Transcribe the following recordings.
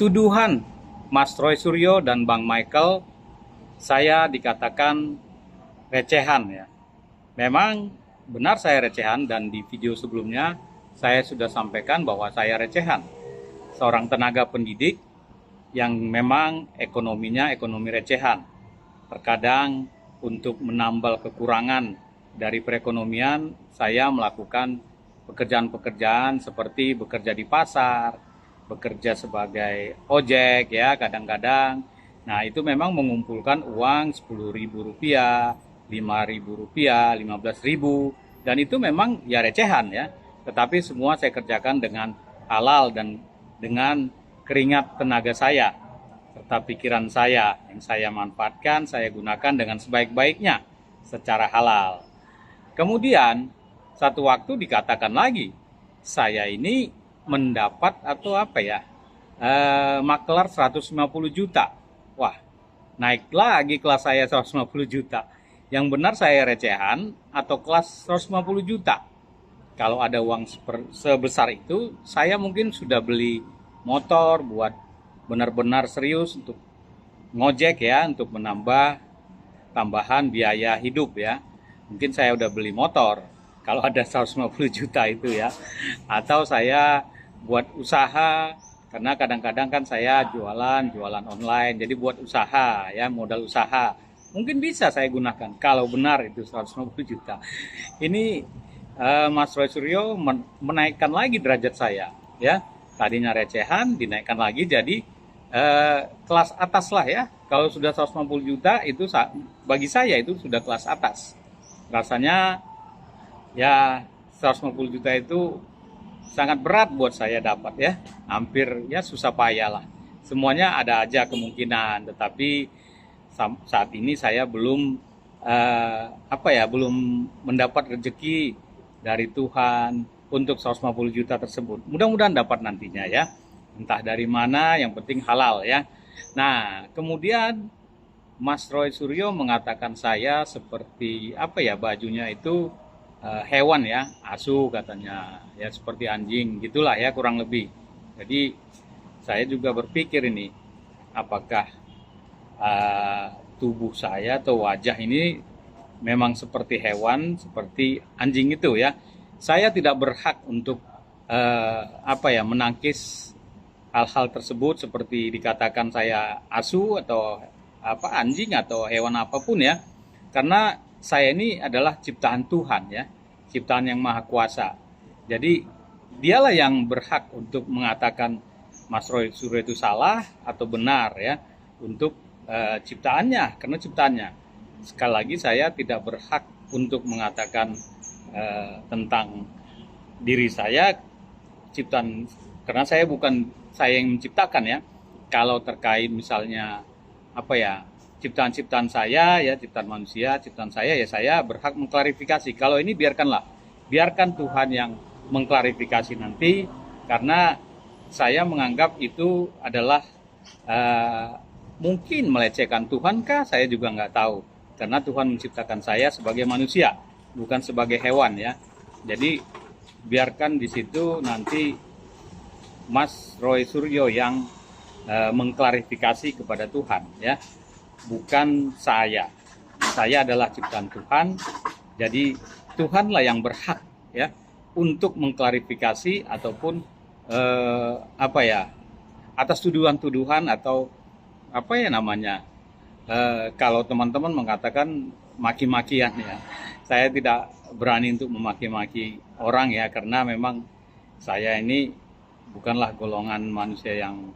tuduhan Mas Roy Suryo dan Bang Michael, saya dikatakan recehan ya. Memang benar saya recehan, dan di video sebelumnya saya sudah sampaikan bahwa saya recehan. Seorang tenaga pendidik yang memang ekonominya ekonomi recehan. Terkadang untuk menambal kekurangan dari perekonomian, saya melakukan pekerjaan-pekerjaan seperti bekerja di pasar, bekerja sebagai ojek ya kadang-kadang. Nah itu memang mengumpulkan uang Rp10.000, Rp5.000, Rp15.000, dan itu memang ya recehan ya. Tetapi semua saya kerjakan dengan halal dan dengan keringat tenaga saya serta pikiran saya yang saya manfaatkan, saya gunakan dengan sebaik-baiknya secara halal. Kemudian satu waktu dikatakan lagi, saya ini mendapat atau apa ya, maklar 150 juta. Wah, naik lagi kelas saya 150 juta. Yang benar saya recehan atau kelas 150 juta. Kalau ada uang sebesar itu, saya mungkin sudah beli motor buat benar-benar serius untuk ngojek ya, untuk menambah tambahan biaya hidup ya. Mungkin saya udah beli motor kalau ada 150 juta itu ya. Atau saya buat usaha, karena kadang-kadang kan saya jualan online, jadi buat usaha ya, modal usaha. Mungkin bisa saya gunakan kalau benar itu 150 juta. Ini Mas Roy Suryo menaikkan lagi derajat saya ya. Tadinya recehan dinaikkan lagi jadi kelas atas lah ya. Kalau sudah 150 juta itu bagi saya itu sudah kelas atas. Rasanya ya 150 juta itu sangat berat buat saya dapat ya. Hampir ya susah payah lah. Semuanya ada aja kemungkinan, tetapi saat ini saya belum belum mendapat rezeki dari Tuhan untuk 150 juta tersebut. Mudah-mudahan dapat nantinya ya. Entah dari mana, yang penting halal ya. Nah, kemudian Mas Roy Suryo mengatakan saya seperti bajunya itu hewan ya, asu katanya, ya seperti anjing gitulah ya kurang lebih. Jadi saya juga berpikir ini, apakah tubuh saya atau wajah ini memang seperti hewan, seperti anjing itu ya. Saya tidak berhak untuk menangkis hal-hal tersebut, seperti dikatakan saya asu atau anjing atau hewan apapun ya, karena saya ini adalah ciptaan Tuhan ya, ciptaan yang maha kuasa. Jadi dialah yang berhak untuk mengatakan Mas Roy Suryo itu salah atau benar ya, untuk ciptaannya, karena ciptaannya. Sekali lagi saya tidak berhak untuk mengatakan tentang diri saya ciptaan, karena saya bukan saya yang menciptakan ya. Kalau terkait misalnya ciptaan-ciptaan saya ya, ciptaan manusia, ciptaan saya ya, saya berhak mengklarifikasi. Kalau ini biarkan Tuhan yang mengklarifikasi nanti, karena saya menganggap itu adalah mungkin melecehkan Tuhan kah, saya juga nggak tahu, karena Tuhan menciptakan saya sebagai manusia, bukan sebagai hewan ya. Jadi biarkan di situ nanti Mas Roy Suryo yang mengklarifikasi kepada Tuhan ya, bukan saya. Saya adalah ciptaan Tuhan, jadi Tuhanlah yang berhak ya untuk mengklarifikasi ataupun atas tuduhan-tuduhan atau kalau teman-teman mengatakan maki-makian ya. Saya tidak berani untuk memaki-maki orang ya, karena memang saya ini bukanlah golongan manusia yang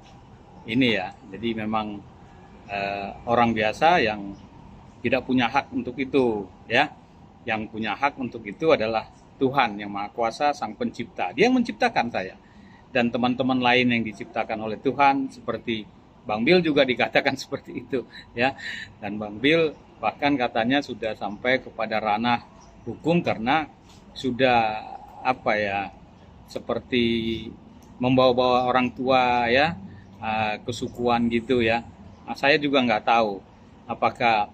ini ya. Jadi memang orang biasa yang tidak punya hak untuk itu ya. Yang punya hak untuk itu adalah Tuhan yang Maha Kuasa, Sang Pencipta. Dia yang menciptakan saya dan teman-teman lain yang diciptakan oleh Tuhan, seperti Bang Bill juga dikatakan seperti itu ya. Dan Bang Bill bahkan katanya sudah sampai kepada ranah hukum karena sudah seperti membawa-bawa orang tua ya, kesukuan gitu ya. Nah, saya juga nggak tahu apakah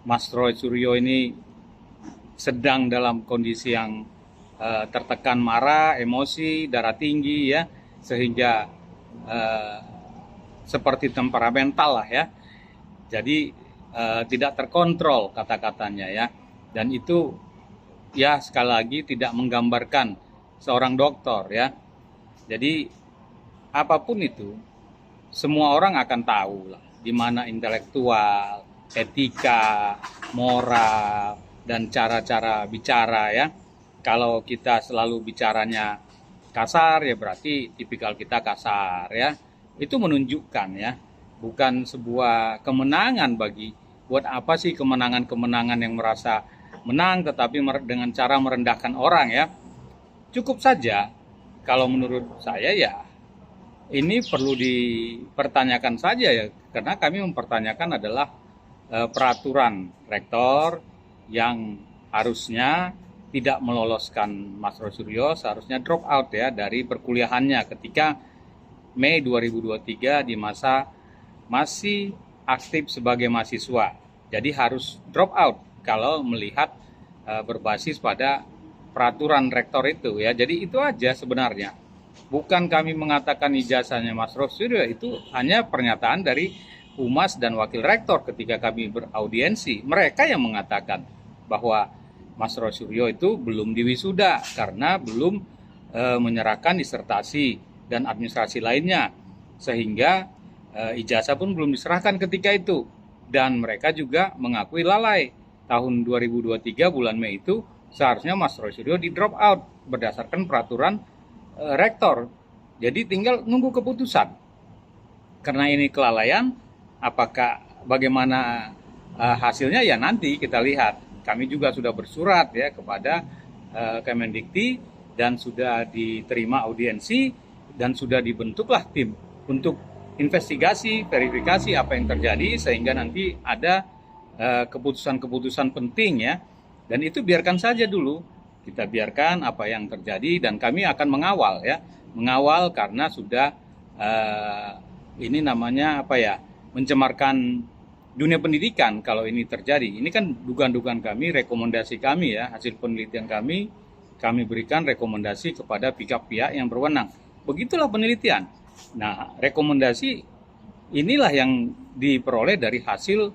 Mas Roy Suryo ini sedang dalam kondisi yang tertekan, marah, emosi, darah tinggi ya, sehingga seperti temperamental lah ya. Jadi tidak terkontrol kata-katanya ya. Dan itu ya sekali lagi tidak menggambarkan seorang dokter ya. Jadi apapun itu, semua orang akan tahu lah di mana intelektual, etika, moral, dan cara-cara bicara ya. Kalau kita selalu bicaranya kasar ya berarti tipikal kita kasar ya. Itu menunjukkan ya, bukan sebuah kemenangan bagi, buat apa sih kemenangan-kemenangan yang merasa menang tetapi dengan cara merendahkan orang ya. Cukup saja kalau menurut saya ya ini perlu dipertanyakan saja ya, karena kami mempertanyakan adalah peraturan rektor yang harusnya tidak meloloskan Mas Roy Suryo, seharusnya drop out ya dari perkuliahannya ketika Mei 2023 di masa masih aktif sebagai mahasiswa. Jadi harus drop out kalau melihat berbasis pada peraturan rektor itu ya. Jadi itu aja sebenarnya. Bukan kami mengatakan ijazahnya Mas Roy Suryo, itu hanya pernyataan dari Humas dan Wakil Rektor ketika kami beraudiensi. Mereka yang mengatakan bahwa Mas Roy Suryo itu belum diwisuda karena belum menyerahkan disertasi dan administrasi lainnya. Sehingga ijazah pun belum diserahkan ketika itu. Dan mereka juga mengakui lalai. Tahun 2023 bulan Mei itu seharusnya Mas Roy Suryo di drop out berdasarkan peraturan rektor. Jadi tinggal nunggu keputusan. Karena ini kelalaian, apakah bagaimana hasilnya ya nanti kita lihat. Kami juga sudah bersurat ya kepada Kemendikti dan sudah diterima audiensi dan sudah dibentuklah tim untuk investigasi, verifikasi apa yang terjadi sehingga nanti ada keputusan-keputusan penting ya. Dan itu biarkan saja dulu. Kita biarkan apa yang terjadi dan kami akan mengawal ya. Mengawal karena sudah ini namanya apa ya? Mencemarkan dunia pendidikan kalau ini terjadi. Ini kan dugaan-dugaan kami, rekomendasi kami ya, hasil penelitian kami berikan rekomendasi kepada pihak-pihak yang berwenang. Begitulah penelitian. Nah, rekomendasi inilah yang diperoleh dari hasil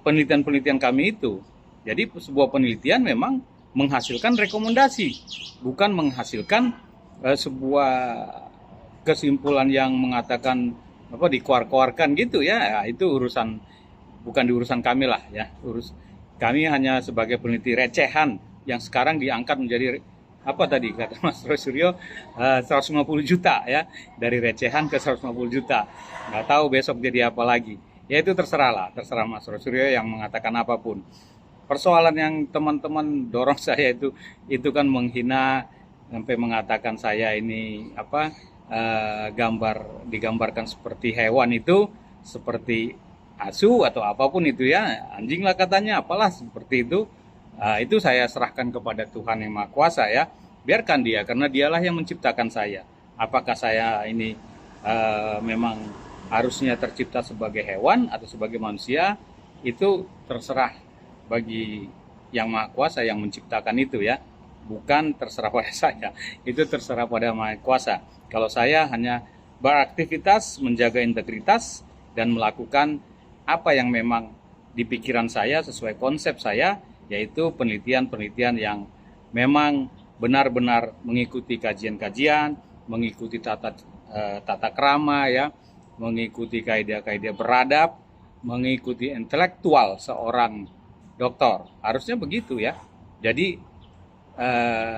penelitian-penelitian kami itu. Jadi sebuah penelitian memang menghasilkan rekomendasi, bukan menghasilkan sebuah kesimpulan yang mengatakan apa dikuar-kuarkan gitu ya. Ya itu bukan di urusan kami lah ya. Kami hanya sebagai peneliti recehan yang sekarang diangkat menjadi apa tadi kata Mas Roy Suryo 150 juta ya, dari recehan ke 150 juta. Nggak tahu besok jadi apa lagi. Ya itu terserah Mas Roy Suryo yang mengatakan apapun. Persoalan yang teman-teman dorong saya itu kan menghina sampai mengatakan saya ini apa digambarkan seperti hewan itu, seperti asu atau apapun itu ya, anjing lah katanya, apalah seperti itu. Itu saya serahkan kepada Tuhan yang Maha Kuasa ya. Biarkan dia, karena dialah yang menciptakan saya. Apakah saya ini memang harusnya tercipta sebagai hewan atau sebagai manusia, itu terserah bagi yang Maha Kuasa yang menciptakan itu ya. Bukan terserah pada saya, itu terserah pada Maha Kuasa. Kalau saya hanya beraktivitas, menjaga integritas, dan melakukan apa yang memang di pikiran saya sesuai konsep saya, yaitu penelitian-penelitian yang memang benar-benar mengikuti kajian-kajian, mengikuti tata krama ya, mengikuti kaidah-kaidah beradab, mengikuti intelektual seorang dokter. Harusnya begitu ya. Jadi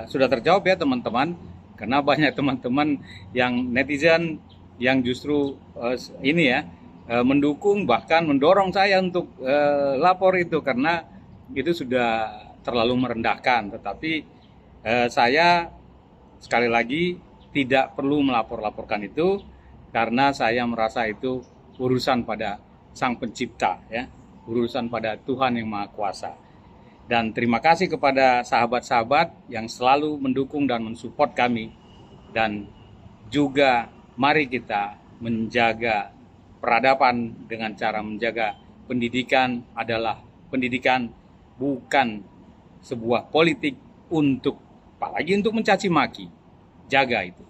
sudah terjawab ya teman-teman, karena banyak teman-teman yang netizen yang justru ini ya mendukung bahkan mendorong saya untuk lapor itu, karena itu sudah terlalu merendahkan. Tetapi saya sekali lagi tidak perlu melapor-laporkan itu, karena saya merasa itu urusan pada Sang Pencipta ya, urusan pada Tuhan yang Maha Kuasa. Dan terima kasih kepada sahabat-sahabat yang selalu mendukung dan mensupport kami. Dan juga mari kita menjaga peradaban dengan cara menjaga pendidikan adalah pendidikan, bukan sebuah politik untuk, apalagi untuk mencaci maki. Jaga itu.